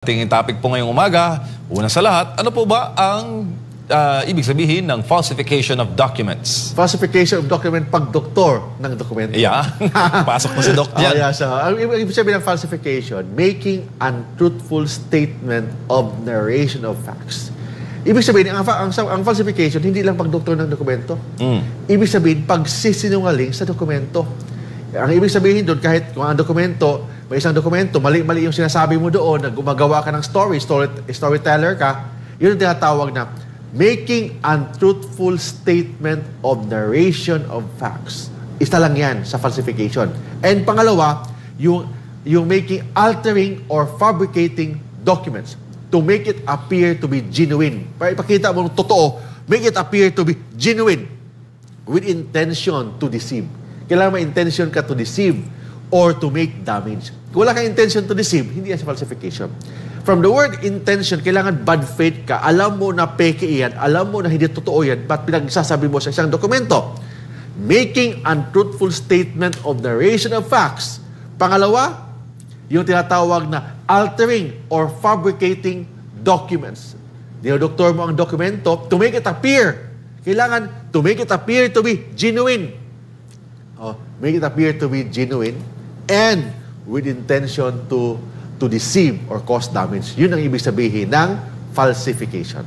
Tingin topic po ngayong umaga, una sa lahat, ano po ba ang ibig sabihin ng falsification of documents? Falsification of document pag doktor ng dokumento. Yeah, pasok mo si Doc dyan. Yeah, so, ang ibig sabihin ng falsification, making untruthful statement of narration of facts. Ibig sabihin, ang falsification, hindi lang pag doktor ng dokumento. Ibig sabihin, pagsisinungaling sa dokumento. Ang ibig sabihin doon, kahit kung ang dokumento, may isang dokumento, mali-mali yung sinasabi mo doon, na gumagawa ka ng storyteller ka, yun ang tinatawag na making untruthful statement of narration of facts. Isa lang yan sa falsification. And pangalawa, yung making altering or fabricating documents to make it appear to be genuine. Para ipakita mo ng totoo, make it appear to be genuine with intention to deceive. Kailangan may intention ka to deceive or to make damage. Kung wala kang intention to deceive, hindi yan sa falsification. From the word intention, kailangan bad faith ka. Alam mo na peke yan, alam mo na hindi totoo yan, ba't pinagsasabi mo sa isang dokumento? Making untruthful statement of narration of facts. Pangalawa, yung tinatawag na altering or fabricating documents. Dinodoktor mo ang dokumento to make it appear. Kailangan to make it appear to be genuine. Make it appear to be genuine and with intention to deceive or cause damage. Yun ang ibig sabihin ng falsification.